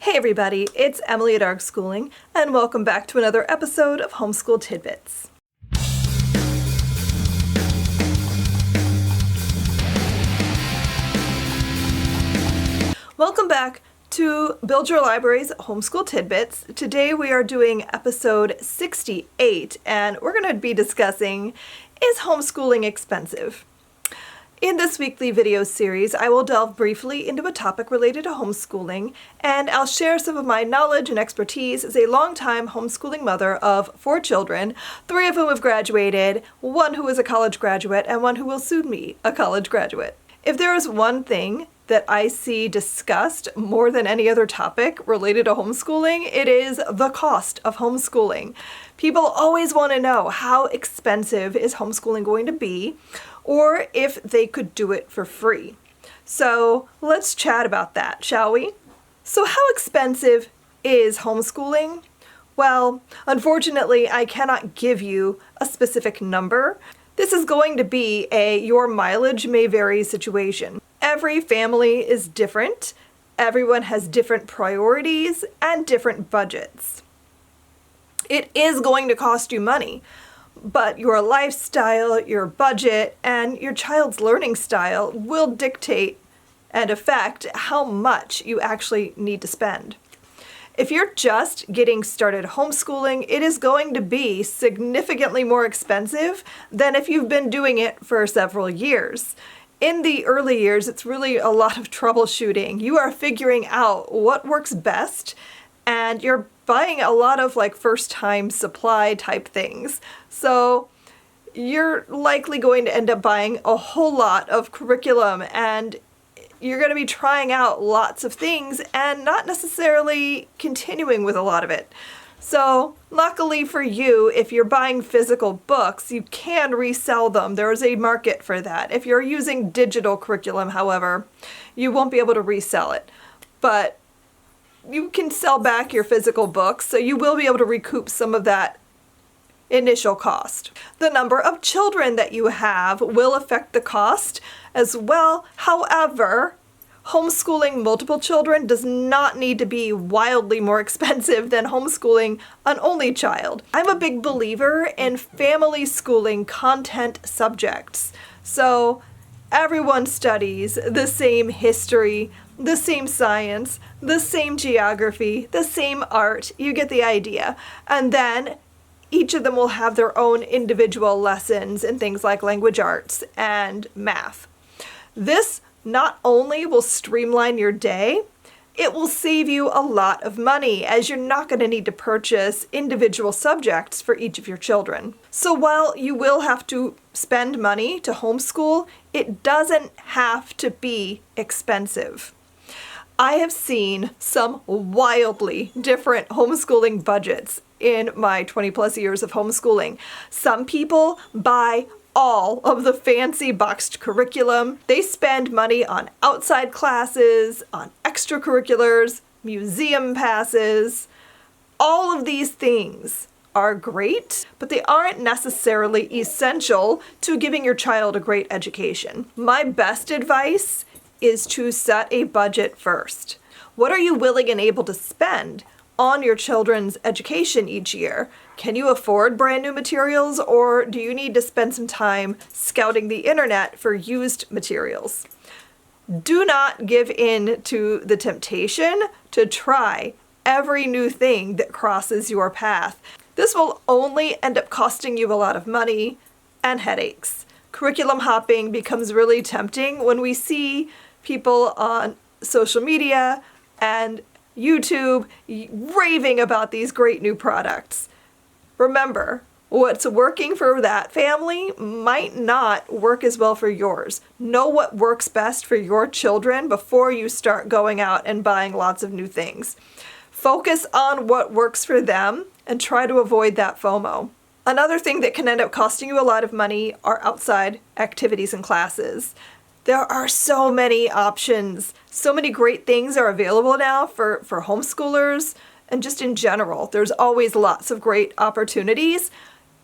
Hey everybody, it's Emily at Homeschooling, and welcome back to another episode of Homeschool Tidbits. Welcome back to Build Your Library's Homeschool Tidbits. Today we are doing episode 68, and we're going to be discussing, is homeschooling expensive? In this weekly video series, I will delve briefly into a topic related to homeschooling, and I'll share some of my knowledge and expertise as a longtime homeschooling mother of 4 children, 3 of whom have graduated, 1 who is a college graduate, and 1 who will soon be a college graduate. If there is one thing that I see discussed more than any other topic related to homeschooling, it is the cost of homeschooling. People always want to know, how expensive is homeschooling going to be, or if they could do it for free. So let's chat about that, shall we? So how expensive is homeschooling? Well, unfortunately, I cannot give you a specific number. This is going to be a your mileage may vary situation. Every family is different. Everyone has different priorities and different budgets. It is going to cost you money, but your lifestyle, your budget, and your child's learning style will dictate and affect how much you actually need to spend. If you're just getting started homeschooling, it is going to be significantly more expensive than if you've been doing it for several years. In the early years, it's really a lot of troubleshooting. You are figuring out what works best, and you're buying a lot of first-time supply type things. So you're likely going to end up buying a whole lot of curriculum, and you're going to be trying out lots of things and not necessarily continuing with a lot of it. So luckily for you, if you're buying physical books, you can resell them. There is a market for that. If you're using digital curriculum, however, you won't be able to resell it. But you can sell back your physical books, so you will be able to recoup some of that initial cost. The number of children that you have will affect the cost as well. However, homeschooling multiple children does not need to be wildly more expensive than homeschooling an only child. I'm a big believer in family schooling content subjects. So everyone studies the same history, the same science, the same geography, the same art. You get the idea. And then each of them will have their own individual lessons in things like language arts and math. This not only will streamline your day, it will save you a lot of money, as you're not going to need to purchase individual subjects for each of your children. So while you will have to spend money to homeschool, it doesn't have to be expensive. I have seen some wildly different homeschooling budgets in my 20 plus years of homeschooling. Some people buy all of the fancy boxed curriculum. They spend money on outside classes, on extracurriculars, museum passes. All of these things are great, but they aren't necessarily essential to giving your child a great education. My best advice is to set a budget first. What are you willing and able to spend on your children's education each year? Can you afford brand new materials, or do you need to spend some time scouting the internet for used materials? Do not give in to the temptation to try every new thing that crosses your path. This will only end up costing you a lot of money and headaches. Curriculum hopping becomes really tempting when we see people on social media and YouTube raving about these great new products. Remember, what's working for that family might not work as well for yours. Know what works best for your children before you start going out and buying lots of new things. Focus on what works for them and try to avoid that FOMO. Another thing that can end up costing you a lot of money are outside activities and classes. There are so many options. So many great things are available now for homeschoolers, and just in general. There's always lots of great opportunities,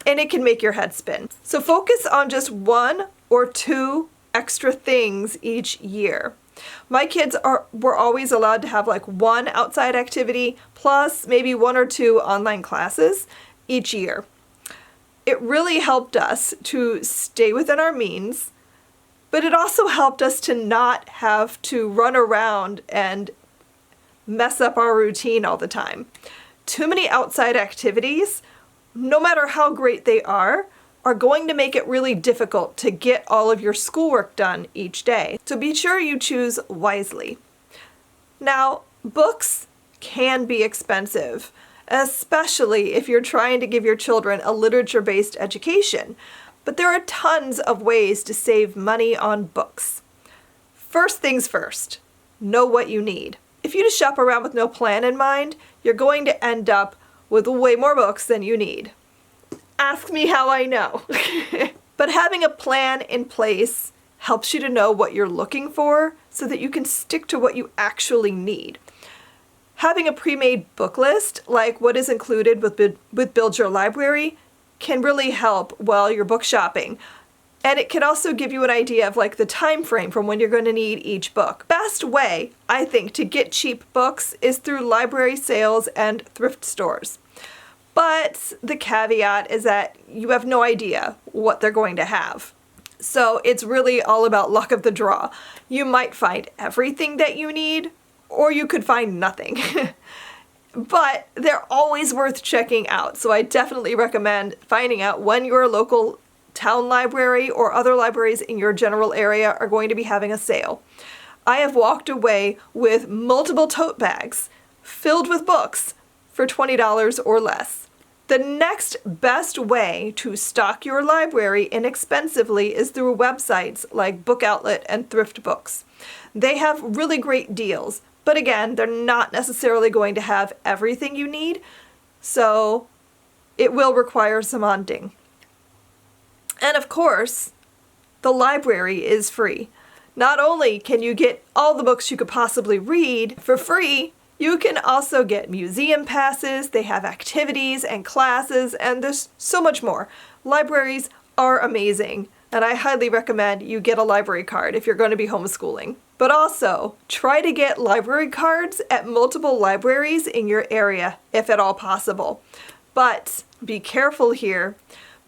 and it can make your head spin. So focus on just 1 or 2 extra things each year. My kids were always allowed to have like one outside activity plus maybe one or two online classes each year. It really helped us to stay within our means, but it also helped us to not have to run around and mess up our routine all the time. Too many outside activities, no matter how great they are going to make it really difficult to get all of your schoolwork done each day. So be sure you choose wisely. Now, books can be expensive, especially if you're trying to give your children a literature-based education. But there are tons of ways to save money on books. First things first, know what you need. If you just shop around with no plan in mind, you're going to end up with way more books than you need. Ask me how I know. But having a plan in place helps you to know what you're looking for so that you can stick to what you actually need. Having a pre-made book list, like what is included with Build Your Library, can really help while you're book shopping. And it can also give you an idea of like the time frame from when you're going to need each book. Best way, I think, to get cheap books is through library sales and thrift stores. But the caveat is that you have no idea what they're going to have. So it's really all about luck of the draw. You might find everything that you need, or you could find nothing. But they're always worth checking out. So I definitely recommend finding out when your local town library or other libraries in your general area are going to be having a sale. I have walked away with multiple tote bags filled with books for $20 or less. The next best way to stock your library inexpensively is through websites like Book Outlet and Thrift Books. They have really great deals, but again, they're not necessarily going to have everything you need, so it will require some hunting. And of course, the library is free. Not only can you get all the books you could possibly read for free, you can also get museum passes, they have activities and classes, and there's so much more. Libraries are amazing, and I highly recommend you get a library card if you're going to be homeschooling. But also, try to get library cards at multiple libraries in your area, if at all possible. But be careful here,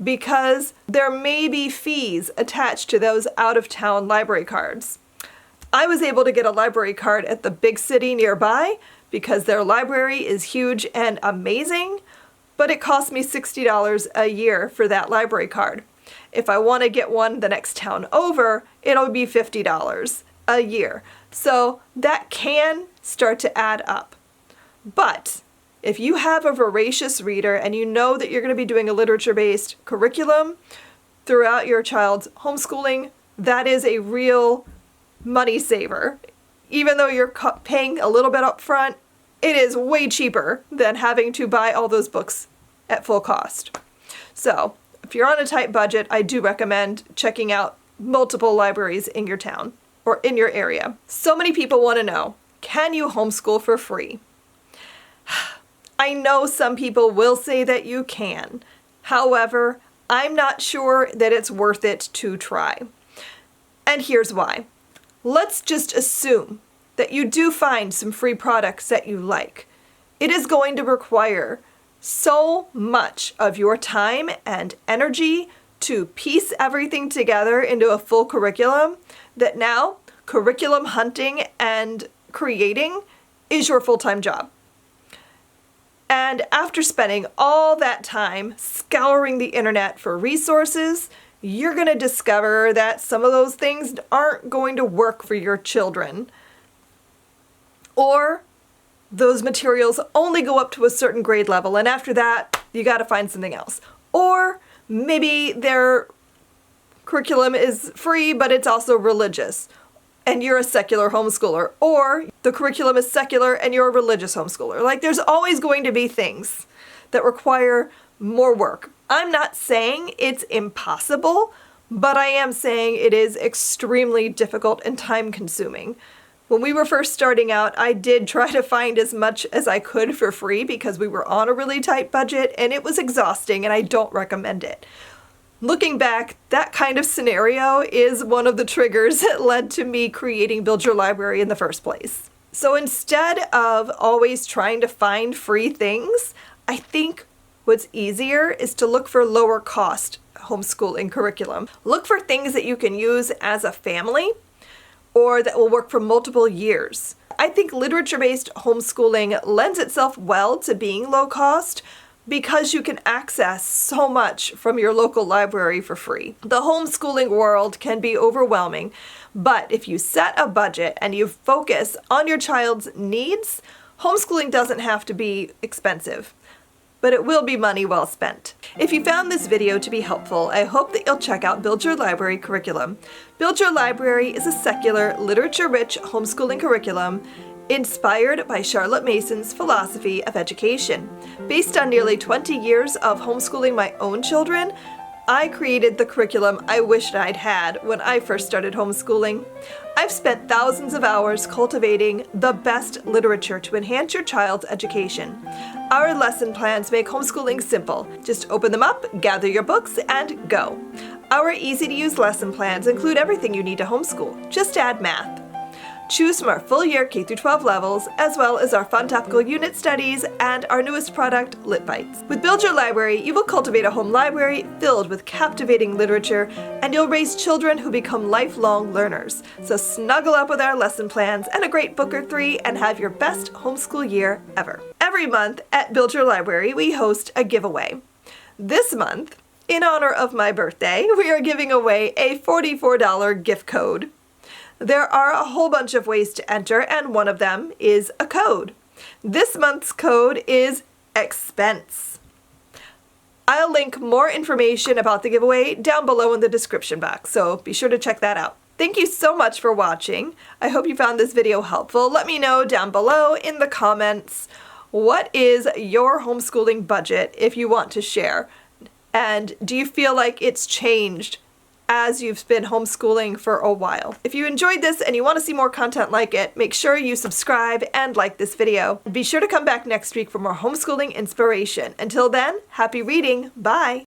because there may be fees attached to those out-of-town library cards. I was able to get a library card at the big city nearby because their library is huge and amazing, but it cost me $60 a year for that library card. If I want to get one the next town over, it'll be $50 a year. So that can start to add up. But if you have a voracious reader and you know that you're going to be doing a literature-based curriculum throughout your child's homeschooling, that is a real money saver. Even though you're paying a little bit up front, it is way cheaper than having to buy all those books at full cost. So if you're on a tight budget, I do recommend checking out multiple libraries in your town or in your area. So many people want to know, can you homeschool for free? I know some people will say that you can. However, I'm not sure that it's worth it to try. And here's why. Let's just assume that you do find some free products that you like. It is going to require so much of your time and energy to piece everything together into a full curriculum that now curriculum hunting and creating is your full-time job. And after spending all that time scouring the internet for resources, you're going to discover that some of those things aren't going to work for your children. Or those materials only go up to a certain grade level, and after that, you got to find something else. Or maybe their curriculum is free, but it's also religious, and you're a secular homeschooler. Or the curriculum is secular and you're a religious homeschooler. Like, there's always going to be things that require more work. I'm not saying it's impossible, but I am saying it is extremely difficult and time-consuming. When we were first starting out, I did try to find as much as I could for free because we were on a really tight budget and it was exhausting and I don't recommend it. Looking back, that kind of scenario is one of the triggers that led to me creating Build Your Library in the first place. So instead of always trying to find free things, I think what's easier is to look for lower cost homeschooling curriculum. Look for things that you can use as a family or that will work for multiple years. I think literature-based homeschooling lends itself well to being low cost because you can access so much from your local library for free. The homeschooling world can be overwhelming, but if you set a budget and you focus on your child's needs, homeschooling doesn't have to be expensive, but it will be money well spent. If you found this video to be helpful, I hope that you'll check out Build Your Library curriculum. Build Your Library is a secular, literature-rich homeschooling curriculum inspired by Charlotte Mason's philosophy of education. Based on nearly 20 years of homeschooling my own children, I created the curriculum I wished I'd had when I first started homeschooling. I've spent thousands of hours cultivating the best literature to enhance your child's education. Our lesson plans make homeschooling simple. Just open them up, gather your books, and go. Our easy-to-use lesson plans include everything you need to homeschool. Just add math. Choose from our full-year K-12 levels, as well as our fun topical unit studies and our newest product, Lit Bites. With Build Your Library, you will cultivate a home library filled with captivating literature, and you'll raise children who become lifelong learners. So snuggle up with our lesson plans and a great book or three and have your best homeschool year ever. Every month at Build Your Library, we host a giveaway. This month, in honor of my birthday, we are giving away a $44 gift code. There are a whole bunch of ways to enter, and one of them is a code. This month's code is EXPENSE. I'll link more information about the giveaway down below in the description box, so be sure to check that out. Thank you so much for watching. I hope you found this video helpful. Let me know down below in the comments what is your homeschooling budget if you want to share, and do you feel like it's changed as you've been homeschooling for a while. If you enjoyed this and you want to see more content like it, make sure you subscribe and like this video. Be sure to come back next week for more homeschooling inspiration. Until then, happy reading. Bye!